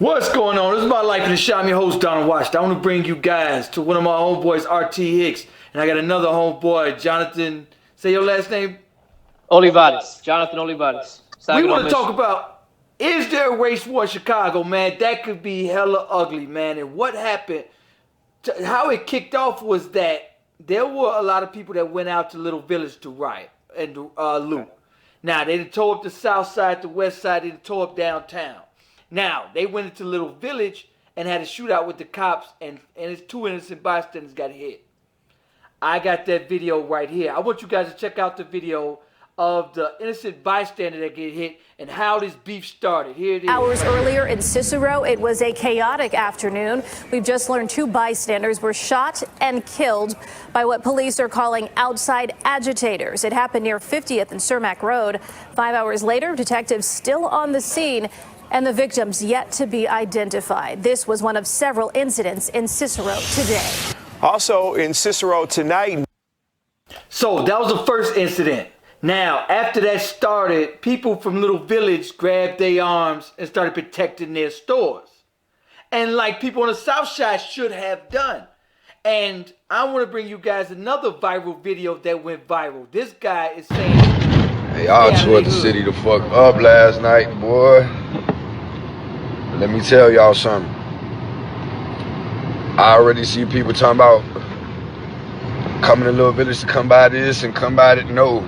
What's going on? This is My Life in the Shop. I'm your host, Donald Washington. I want to bring you guys to one of my homeboys, RT Hicks. And I got another homeboy, Jonathan. Say your last name? Olivares. Jonathan Olivares. We want to talk about, is there a race war in Chicago, man? That could be hella ugly, man. And what happened, how it kicked off was that there were a lot of people that went out to Little Village to riot and loot. Now, they tore up the south side, the west side, they tore up downtown. Now, they went into Little Village and had a shootout with the cops, and it's 2 innocent bystanders got hit. I got that video right here. I want you guys to check out the video of the innocent bystander that get hit and how this beef started. Here it is. Hours earlier in Cicero, it was a chaotic afternoon. We've just learned 2 bystanders were shot and killed by what police are calling outside agitators. It happened near 50th and Cermak Road. 5 hours later, detectives still on the scene, and the victims yet to be identified. This was one of several incidents in Cicero today. Also in Cicero tonight. So that was the first incident. Now, after that started, people from Little Village grabbed their arms and started protecting their stores. And like people on the south side should have done. And I want to bring you guys another viral video that went viral. This guy is saying, hey, y'all tore the city the fuck up last night, boy. Let me tell y'all something. I already see people talking about coming to Little Village to come by this and come by that. No,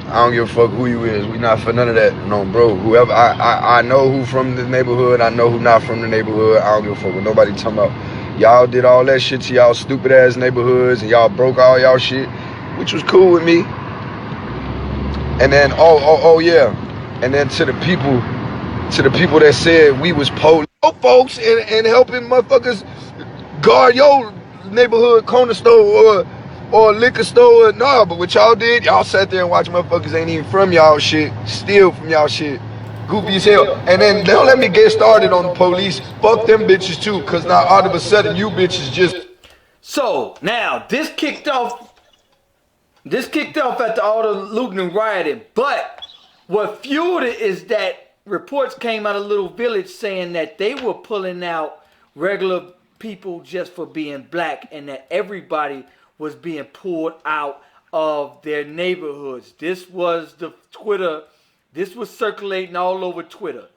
I don't give a fuck who you is. We not for none of that. No, bro. Whoever, I know who from the neighborhood. I know who not from the neighborhood. I don't give a fuck what nobody talking about. Y'all did all that shit to y'all stupid ass neighborhoods and y'all broke all y'all shit, which was cool with me. And then, oh yeah. And then to the people that said we was police folks and helping motherfuckers guard your neighborhood corner store or liquor store. Nah, but what y'all did, y'all sat there and watched motherfuckers ain't even from y'all shit, steal from y'all shit. Goofy as hell. And then don't let me get started on the police. Fuck them bitches too, cause now all of a sudden you bitches just. So now this kicked off after all the looting and rioting. But what fueled it is that reports came out of Little Village saying that they were pulling out regular people just for being black and that everybody was being pulled out of their neighborhoods. This was circulating all over Twitter.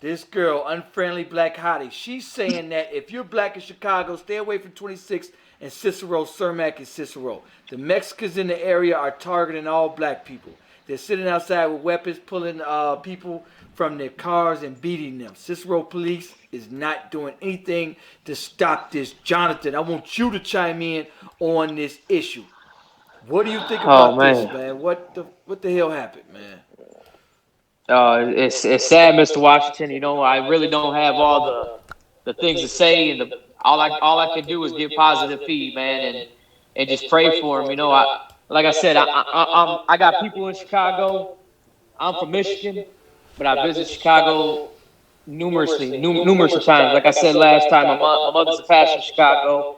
This girl, Unfriendly Black Hottie, she's saying that if you're black in Chicago, stay away from 26th and Cicero, Cermak and Cicero. The Mexicans in the area are targeting all black people. They're sitting outside with weapons, pulling people from their cars and beating them. Cicero police is not doing anything to stop this. Jonathan, I want you to chime in on this issue. What do you think about this, man? What the hell happened, man? It's sad, Mr. Washington. You know, I really don't have all the things to say, and all I can do is give positive feed, man, and just pray for him. You know, like I said, I got people in Chicago. I'm from Michigan, but I visit Chicago numerous times. Like I said last time, my mother's a pastor in Chicago.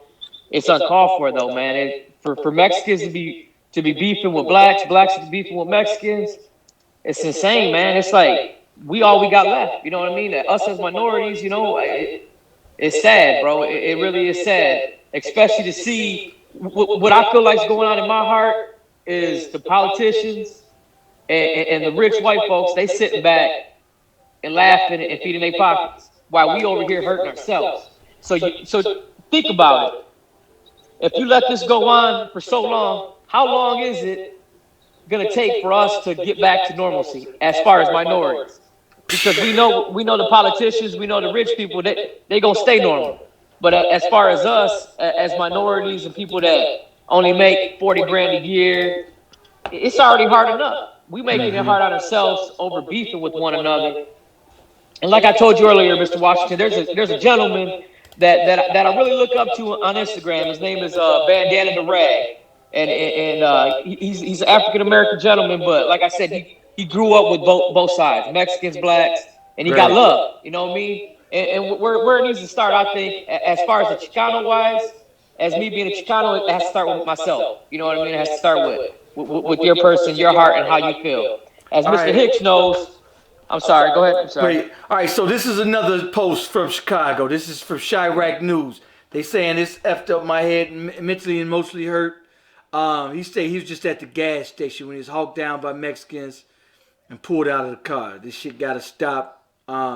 It's uncalled for, though, man. For Mexicans to be beefing with blacks to be beefing with Mexicans, it's insane, man. It's like we got left. You know what I mean? Us as minorities, you know, it's sad, bro. It really is sad, especially to see what I feel like is going on in my heart is the politicians and the rich white folks. They sitting back and laughing and feeding their pockets while we over here hurting ourselves. So think about it. If you let this go on for so long, how long is it going to take for us to get back to normalcy as far as minorities? Because we know the politicians, we know the rich people, they going to stay normal. But as far as us, as minorities and people that only make 40 grand a year, it's already hard enough. We making it hard on ourselves over beefing with one another. And like I told you earlier, Mr. Washington, there's a gentleman that I really look up to on Instagram. His name is Bandana the Rag, and he's an African American gentleman. But like I said, he grew up with both sides, Mexicans, blacks, and he got love. You know what I mean? And where it needs to start, I think, as far as the Chicano wise, as me being a Chicano, it has to start with myself. You know what I mean? It has to start with your person, your heart, and how you feel. As Mr. Hicks knows, I'm sorry. Go ahead. I'm sorry. Wait, all right, so this is another post from Chicago. This is from Chirac News. They saying this effed up my head, mentally and emotionally hurt. He said he was just at the gas station when he was hawked down by Mexicans and pulled out of the car. This shit gotta stop.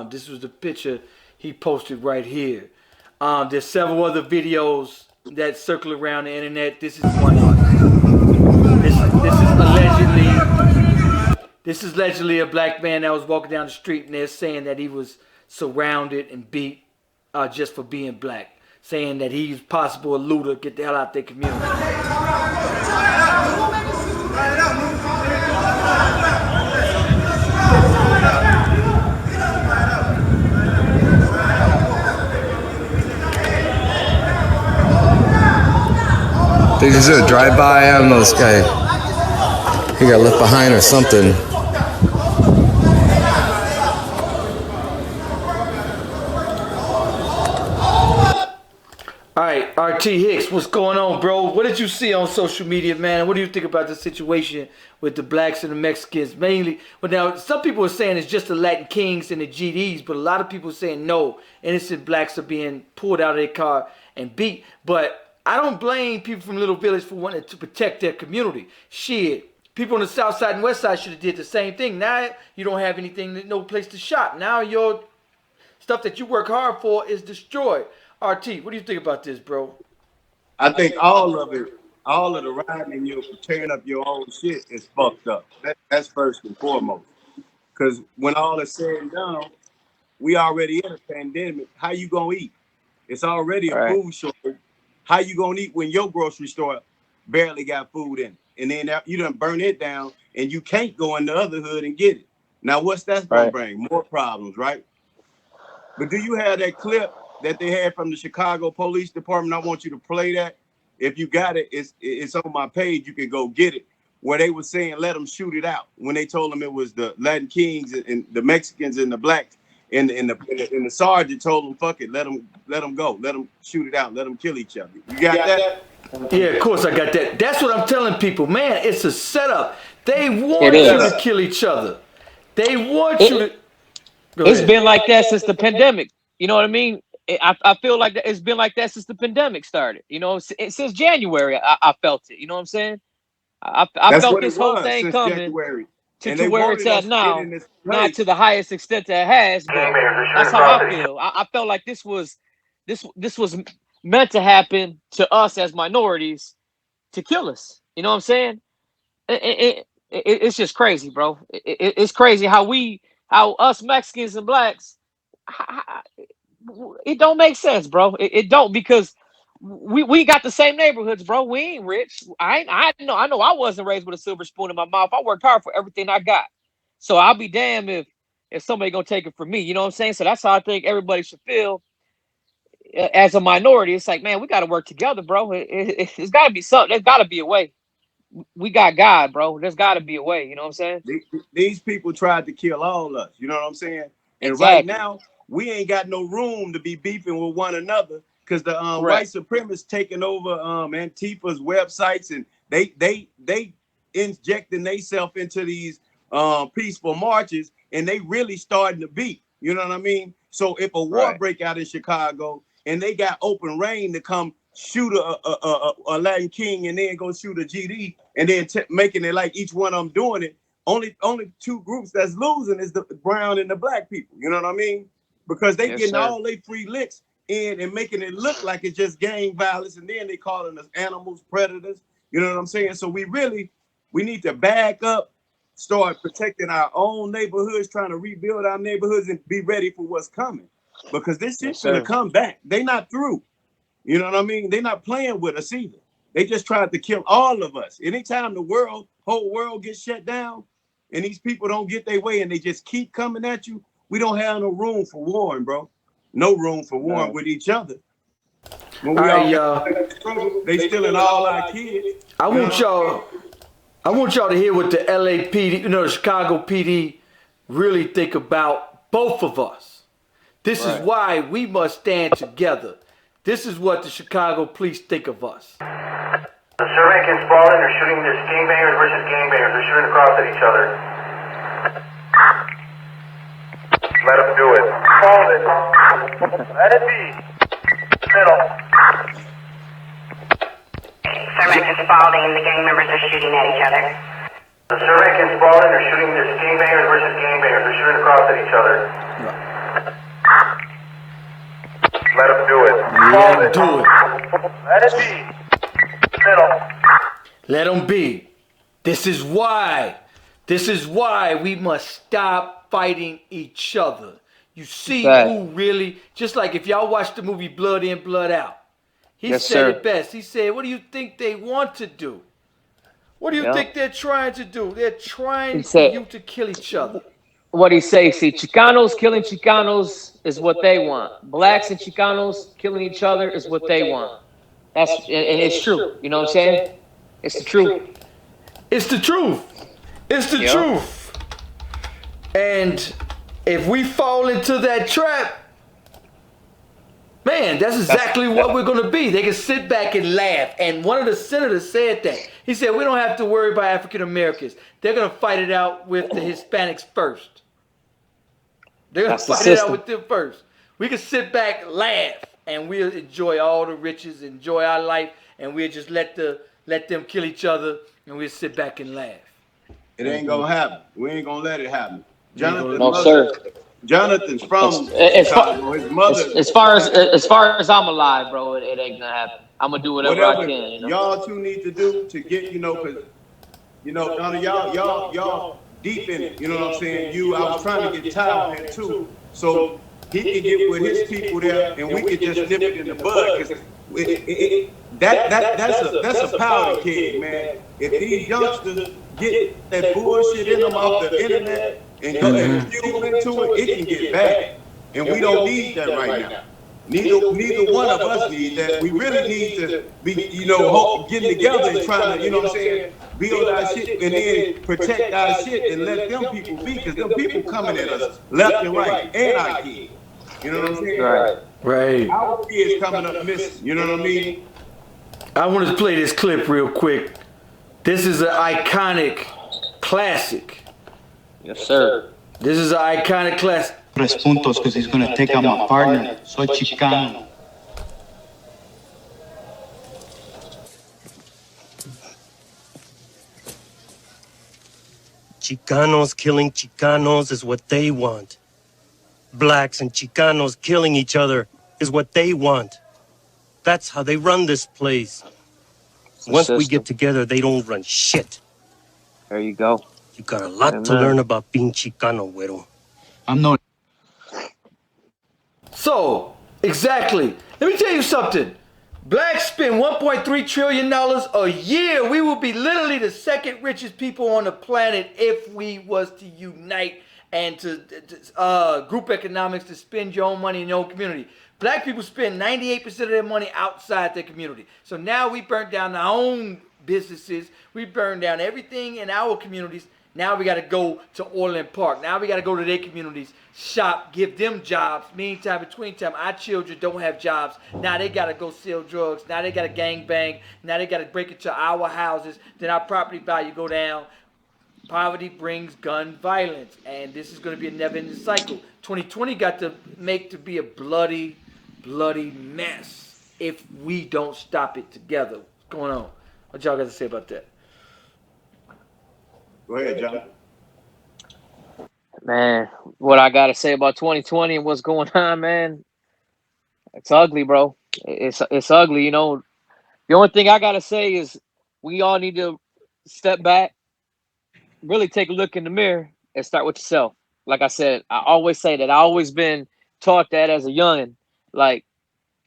This was the picture he posted right here. There's several other videos that circle around the internet. This is one of them. This is allegedly a black man that was walking down the street, and they're saying that he was surrounded and beat just for being black, saying that he's possible a looter, get the hell out their community. They just do a drive-by. I don't know, this guy, he got left behind or something. All right, RT Hicks, what's going on, bro? What did you see on social media, man? What do you think about the situation with the blacks and the Mexicans? Mainly, well, now some people are saying it's just the Latin Kings and the GDs, but a lot of people are saying no, innocent blacks are being pulled out of their car and beat. But I don't blame people from Little Village for wanting to protect their community. Shit, people on the South Side and West Side should have did the same thing. Now you don't have anything, no place to shop. Now your stuff that you work hard for is destroyed. RT, what do you think about this, bro? I think all of the riding and you tearing up your own shit is fucked up. That's first and foremost. Because when all is said and done, we already in a pandemic. How you gonna eat? It's already a food shortage. How you gonna eat when your grocery store barely got food in it? And then you done burn it down and you can't go in the other hood and get it. Now what's that gonna bring? More problems, right? But do you have that clip that they had from the Chicago Police Department? I want you to play that. If you got it, it's on my page. You can go get it. Where they were saying, let them shoot it out. When they told them it was the Latin Kings and the Mexicans and the blacks, and the sergeant told them, fuck it, let them go. Let them shoot it out. Let them kill each other. You got that? Yeah, of course I got that. That's what I'm telling people. Man, it's a setup. They want you to kill each other. They want you to... It's been like that since the pandemic. You know what I mean? I feel like it's been like that since the pandemic started. You know, since January, I felt it. You know what I'm saying? I felt this whole thing coming to where it's at now, not to the highest extent that it has, but that's how I feel. I felt like this was meant to happen to us as minorities to kill us. You know what I'm saying? It's just crazy, bro. It's crazy how us Mexicans and blacks. It don't make sense, bro. It don't, because we got the same neighborhoods, bro. We ain't rich. I know I wasn't raised with a silver spoon in my mouth. I worked hard for everything I got. So I'll be damned if somebody gonna take it from me. You know what I'm saying? So that's how I think everybody should feel as a minority. It's like, man, we got to work together, bro. It's got to be something. There's got to be a way. We got God, bro. There's got to be a way. You know what I'm saying? These people tried to kill all us. You know what I'm saying? And exactly. Right now, we ain't got no room to be beefing with one another, because the white supremacists taking over Antifa's websites, and they injecting themselves into these peaceful marches, and they really starting to beat. You know what I mean? So if a war break out in Chicago and they got open reign to come shoot a Latin King and then go shoot a GD, and then making it like each one of them doing it, only two groups that's losing is the brown and the black people. You know what I mean? Because they getting all they free licks in and making it look like it's just gang violence, and then they calling us animals, predators. You know what I'm saying? So we need to back up, start protecting our own neighborhoods, trying to rebuild our neighborhoods and be ready for what's coming. Because this shit's gonna come back. They not through. You know what I mean? They're not playing with us either. They just tried to kill all of us. Anytime the whole world gets shut down and these people don't get their way and they just keep coming at you, we don't have no room for warring, bro. No room for warring with each other. When we all they stealing all our kids. I want y'all to hear what the LAPD, the Chicago PD, really think about both of us. This is why we must stand together. This is what the Chicago police think of us. The survey can sprawl in, they're shooting, there's gangbangers versus gangbangers, they're shooting across at each other. Hold it. Let it be. Middle. Sir Mr. Spalding and the gang members are shooting at each other. Sir Rick and Spalding are shooting. There's gangbangers versus gangbangers. They're shooting across at each other. Let them do it. Let them do it. Let it be. Middle. Let them be. This is why we must stop fighting each other. You see who really, just like if y'all watch the movie Blood In, Blood Out, he said it best. He said, what do you think they want to do? What do you think they're trying to do? They're trying for you to kill each other. What he say? See, Chicanos killing Chicanos is what they want. Blacks and Chicanos killing each other is what they want. And it's true. You know what I'm saying? It's the truth. It's the truth. It's the truth. And if we fall into that trap, man, that's exactly what we're going to be. They can sit back and laugh. And one of the senators said that. He said, we don't have to worry about African Americans. They're going to fight it out with the Hispanics first. They're going to fight it out with them first. We can sit back, laugh, and we'll enjoy all the riches, enjoy our life, and we'll just let them kill each other, and we'll sit back and laugh. It ain't going to happen. We ain't going to let it happen. Jonathan's from Chicago. His mother. As far as I'm alive, bro, it ain't gonna happen. I'm gonna do whatever I can. You know? Y'all two need to do to get, because, Donnie, y'all deep in it. You know what I'm saying? I was trying to get Tyler in too, so he can get with his people there, and we can just nip it in the bud. Because that's a powder keg, man. If these youngsters get that bullshit in them off the internet and go and fuel into it, it can get bad. And we don't need that right now. Neither one of us need that. We really need to be, getting together and trying to, build our shit and then protect our shit and let them people be, because them people coming at us left and right, and our kids. You know what I'm saying? Right. Our kids coming up missing. You know what I mean? I want to play this clip real quick. This is an iconic classic. Yes, sir. This is an iconic classic. 3 puntos because he's going to take out my partner. Soy Chicano. Chicanos killing Chicanos is what they want. Blacks and Chicanos killing each other is what they want. That's how they run this place. Once we get together, they don't run shit. There you go. You got a lot to learn about being Chicano, güero. I'm not. So, exactly. Let me tell you something. Blacks spend $1.3 trillion a year. We will be literally the second richest people on the planet if we was to unite and to group economics, to spend your own money in your own community. Black people spend 98% of their money outside their community. So now we burnt down our own businesses. We burned down everything in our communities. Now we got to go to Orland Park. Now we got to go to their communities, shop, give them jobs. Meantime, between time, our children don't have jobs. Now they got to go sell drugs. Now they got to gang bang. Now they got to break into our houses. Then our property value go down. Poverty brings gun violence. And this is going to be a never-ending cycle. 2020 got to be a bloody, bloody mess if we don't stop it together. What's going on? What y'all got to say about that? Go ahead, John. Man, what I got to say about 2020 and what's going on, man, it's ugly, bro. It's ugly, The only thing I got to say is we all need to step back, really take a look in the mirror and start with yourself. Like I said, I always say that. I always been taught that as a youngin'. Like,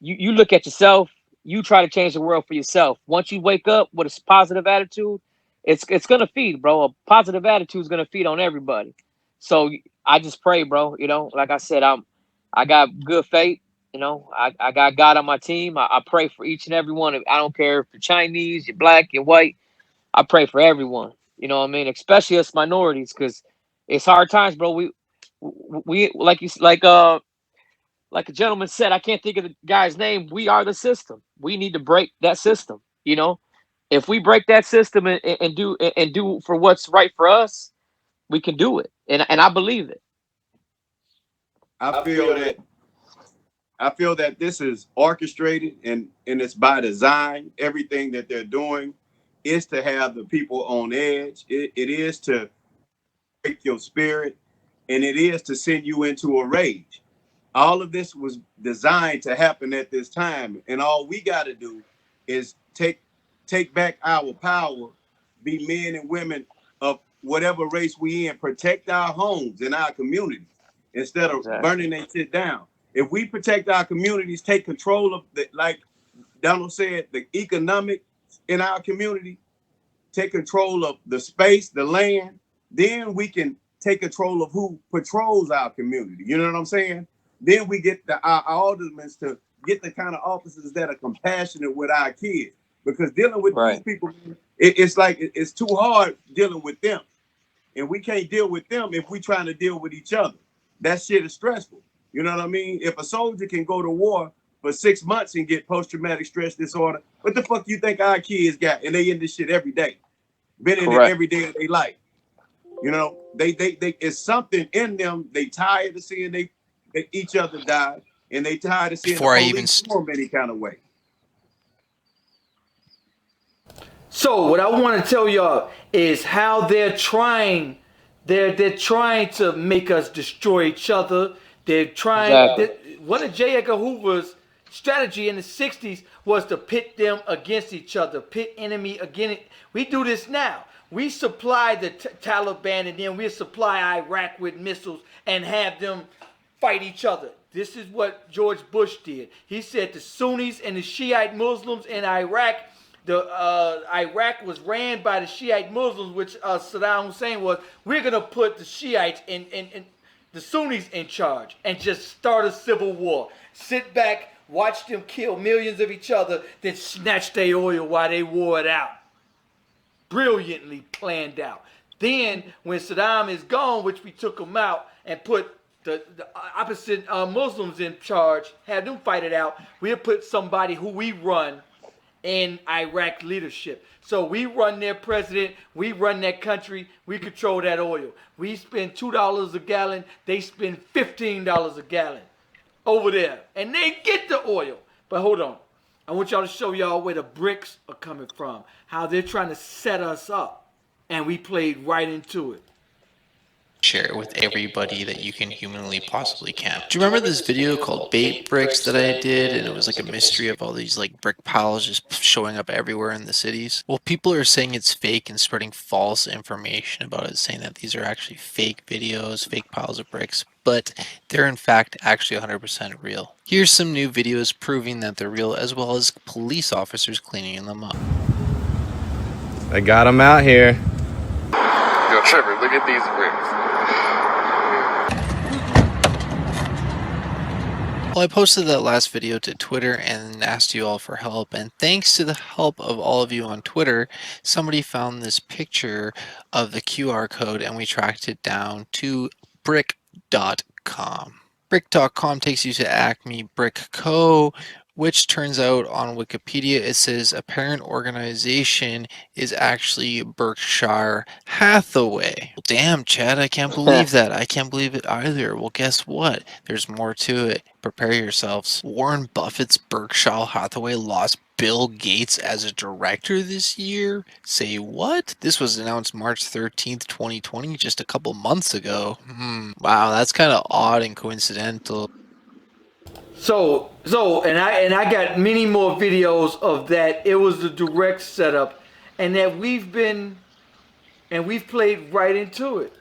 you look at yourself, you try to change the world for yourself. Once you wake up with a positive attitude, it's gonna feed, bro. A positive attitude is gonna feed on everybody. So I just pray, bro. Like I said, I got good faith. I got God on my team. I pray for each and every one. I don't care if you're Chinese, you're black, you're white. I pray for everyone. You know what I mean? Especially us minorities, because it's hard times, bro. We like a gentleman said, I can't think of the guy's name. We are the system. We need to break that system. If we break that system and do for what's right for us, we can do it. And I believe it. I feel that this is orchestrated and it's by design. Everything that they're doing is to have the people on edge. It is to break your spirit, and it is to send you into a rage. All of this was designed to happen at this time, and all we got to do is take back our power, be men and women of whatever race we in, protect our homes and our communities instead of burning that shit down. If we protect our communities, take control of the, like Donald said, the economic in our community, take control of the space, the land, then we can take control of who patrols our community. You know what I'm saying? Then we get our aldermen to get the kind of officers that are compassionate with our kids. Because dealing with these people, it's like it's too hard dealing with them. And we can't deal with them if we're trying to deal with each other. That shit is stressful. You know what I mean? If a soldier can go to war for 6 months and get post-traumatic stress disorder, what the fuck you think our kids got? And they in this shit every day. Been in it every day of their life. You know, they it's something in them. They tired of seeing each other die, and they tired of seeing the police form any kind of way. So what I want to tell y'all is how they're trying to make us destroy each other. They're trying. One of J. Edgar Hoover's strategy in the 60s was to pit them against each other, pit enemy against. We do this now. We supply the Taliban, and then we supply Iraq with missiles and have them fight each other. This is what George Bush did. He said the Sunnis and the Shiite Muslims in Iraq, Iraq was ran by the Shiite Muslims, which Saddam Hussein was. We're going to put the Shiites in the Sunnis in charge and just start a civil war. Sit back, watch them kill millions of each other, then snatch their oil while they wore it out. Brilliantly planned out. Then when Saddam is gone, which we took him out and put the opposite Muslims in charge, had them fight it out, we'll put somebody who we run in Iraq leadership. So we run their president, we run that country, we control that oil. We spend $2 a gallon, they spend $15 a gallon over there. And they get the oil. But hold on. I want y'all to show y'all where the bricks are coming from. How they're trying to set us up. And we played right into it. Share it with everybody that you can humanly possibly can. Do you remember this video called Bait Bricks that I did? And it was like a mystery of all these like brick piles just showing up everywhere in the cities. Well, people are saying it's fake and spreading false information about it, saying that these are actually fake videos, fake piles of bricks, but they're in fact actually 100% real. Here's some new videos proving that they're real, as well as police officers cleaning them up. I got them out here. Yo, Trevor, look at these bricks. Well, I posted that last video to Twitter and asked you all for help, and thanks to the help of all of you on Twitter, somebody found this picture of the QR code and we tracked it down to brick.com. Brick.com takes you to Acme Brick Co., which turns out on Wikipedia it says a parent organization is actually Berkshire Hathaway. Well, damn, Chad, I can't believe that. I can't believe it either. Well, guess what? There's more to it. Prepare yourselves. Warren Buffett's Berkshire Hathaway lost Bill Gates as a director this year? Say what? This was announced March 13th, 2020, just a couple months ago. Wow, that's kind of odd and coincidental. So, and I got many more videos of that. It was the direct setup, and that we've played right into it.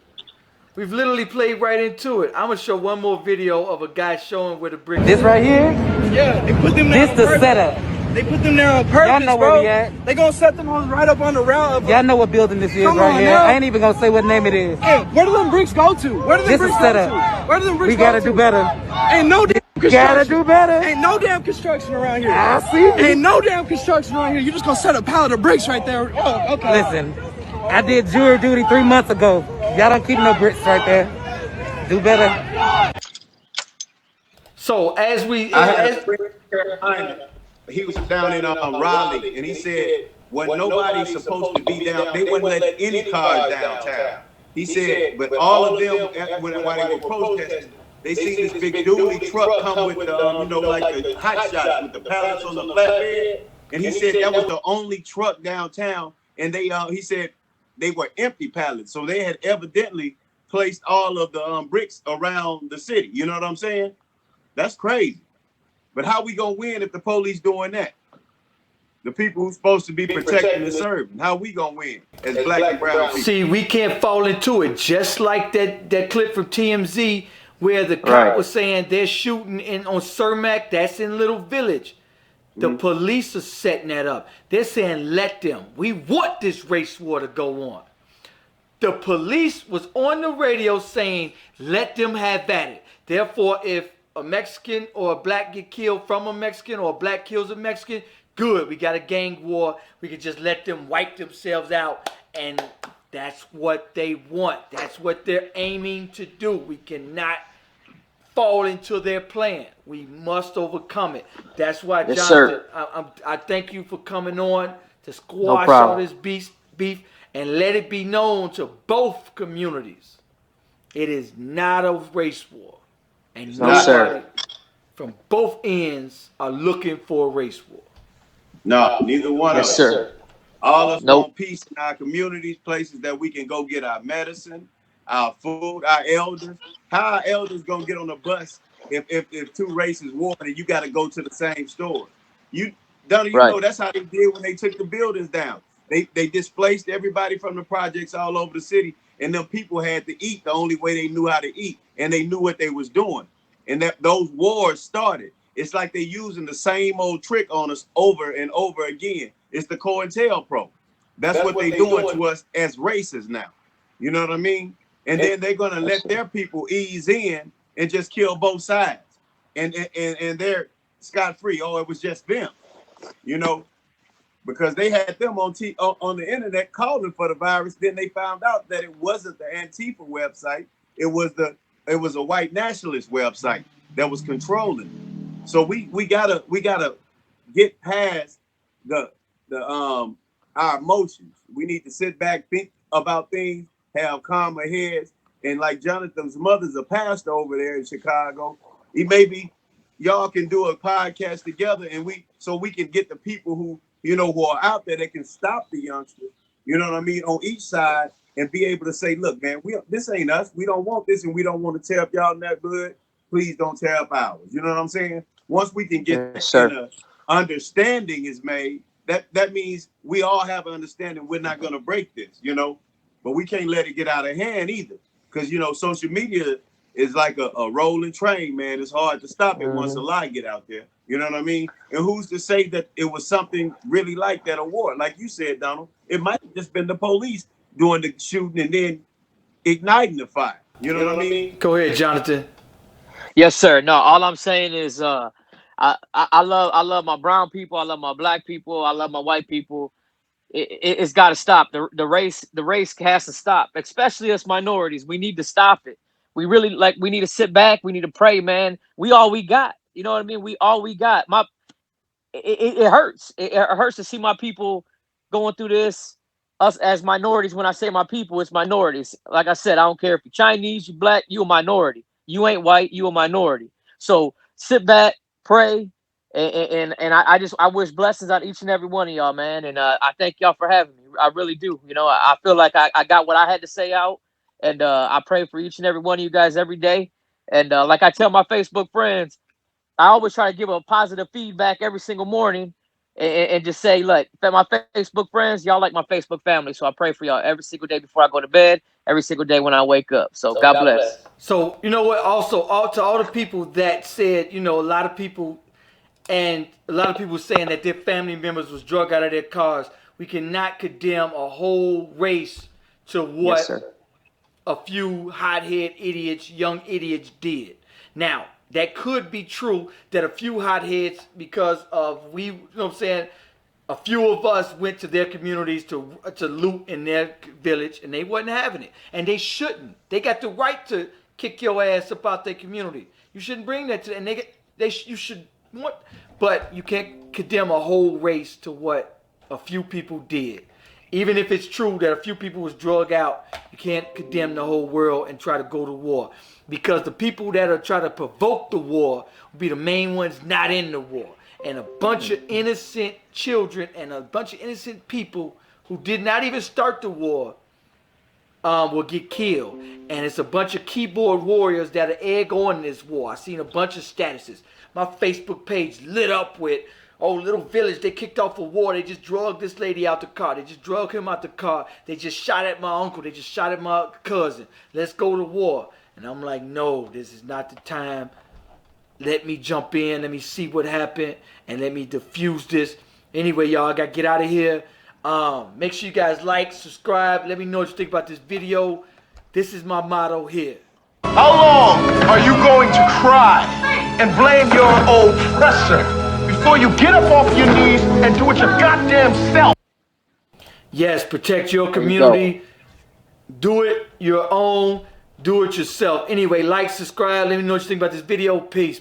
We've literally played right into it. I'm gonna show one more video of a guy showing where the bricks. This right here? Yeah, they put them there. This the setup. They put them there on purpose, y'all know where we at. They gonna set them on right up on the route. Y'all know what building this is right here. Now. I ain't even gonna say what name it is. Hey, where do them bricks go to? Where do them bricks go to? Where do them bricks we gotta do better. Ain't no damn construction. Gotta do better. Ain't no damn construction around here. I see. Ain't no damn construction around here. You just gonna set a pallet of bricks right there. Oh, okay. Listen, I did jury duty 3 months ago. Y'all don't keep no bricks right there. Do better. So as we, he was down in Raleigh, and he said, "When nobody's supposed to be down, they wouldn't let any cars downtown." He said, "But all of them, while they were protesting, they seen this big dually truck come with the, you know, like the hot shots with the pallets on the flatbed. And he said that was the only truck downtown. And they, he said they were empty pallets. So they had evidently placed all of the bricks around the city. You know what I'm saying? That's crazy. But how we gonna win if the police doing that? The people who's supposed to be protecting and serving. How we gonna win as black and brown people? See, we can't fall into it. Just like that clip from TMZ where the cop was saying they're shooting on Cermak, that's in Little Village. The police are setting that up. They're saying, let them. We want this race war to go on. The police was on the radio saying, let them have at it. Therefore, if a Mexican or a black get killed from a Mexican or a black kills a Mexican, good. We got a gang war. We can just let them wipe themselves out. And that's what they want. That's what they're aiming to do. We cannot fall into their plan. We must overcome it. That's why, Yes, Jonathan, sir. I thank you for coming on to squash all this beef and let it be known to both communities. It is not a race war. And nobody from both ends are looking for a race war. No, neither one of us. Sir. All of us want peace in our communities, places that we can go get our medicine, our food, our elders. How are elders gonna get on a bus if two races war and you got to go to the same store? You know that's how they did when they took the buildings down. They displaced everybody from the projects all over the city, and them people had to eat the only way they knew how to eat, and they knew what they was doing. And that those wars started. It's like they're using the same old trick on us over and over again. It's the COINTELPRO. That's what they're doing to us as races now. You know what I mean? And then they're gonna let their people ease in and just kill both sides. And they're scot-free. Oh, it was just them. You know, because they had them on the internet calling for the virus. Then they found out that it wasn't the Antifa website. It was a white nationalist website that was controlling. So we gotta get past our emotions. We need to sit back, think about things, have calmer heads. And like Jonathan's mother's a pastor over there in Chicago. Maybe y'all can do a podcast together, and we can get the people who are out there that can stop the youngsters. You know what I mean, on each side, and be able to say, look, man, this ain't us. We don't want this, and we don't want to tear up y'all neighborhood. Please don't tear up ours. You know what I'm saying? Once we can get an understanding is made, that means we all have an understanding we're not going to break this, but we can't let it get out of hand either. Because, social media is like a rolling train, man. It's hard to stop it once a lie get out there. You know what I mean? And who's to say that it was something really like that award? Like you said, Donald, it might have just been the police doing the shooting and then igniting the fire. You know what I mean? Go ahead, Jonathan. Yes, sir. No, all I'm saying is I love my brown people. I love my black people. I love my white people. It's got to stop. The race has to stop, especially us minorities. We need to stop it. We really we need to sit back. We need to pray, man. We all we got. You know what I mean? We all we got. It hurts. It hurts to see my people going through this. Us as minorities. When I say my people, it's minorities. Like I said, I don't care if you're Chinese, you black, you a minority. You ain't white, you a minority. So sit back, pray, and I wish blessings on each and every one of y'all, man. And I thank y'all for having me. I really do. I feel like I got what I had to say out, and I pray for each and every one of you guys every day. And like I tell my Facebook friends, I always try to give a positive feedback every single morning, and just say, look, my Facebook friends, y'all like my Facebook family. So I pray for y'all every single day before I go to bed, every single day when I wake up. So God bless. So, you know what? Also, to all the people that said, a lot of people saying that their family members was drug out of their cars. We cannot condemn a whole race to what a few hothead idiots, young idiots did. Now, that could be true that a few hotheads, because of a few of us went to their communities to loot in their village, and they wasn't having it, and they shouldn't. They got the right to kick your ass up out their community. You shouldn't bring that to them. You should want, but you can't condemn a whole race to what a few people did. Even if it's true that a few people was drugged out, you can't condemn the whole world and try to go to war. because the people that are trying to provoke the war will be the main ones not in the war. And a bunch of innocent children and a bunch of innocent people who did not even start the war will get killed. And it's a bunch of keyboard warriors that are egg on this war. I seen a bunch of statuses. My Facebook page lit up with, oh, little village, they kicked off a war. They just drugged this lady out the car. They just drugged him out the car. They just shot at my uncle. They just shot at my cousin. Let's go to war. And I'm like, no, this is not the time. Let me jump in. Let me see what happened. And let me diffuse this. Anyway, y'all, I got to get out of here. Make sure you guys like, subscribe. Let me know what you think about this video. This is my motto here. How long are you going to cry and blame your oppressor before you get up off your knees and do it your goddamn self? Yes, protect your community. Do it your own. Do it yourself. Anyway, like, subscribe. Let me know what you think about this video. Peace.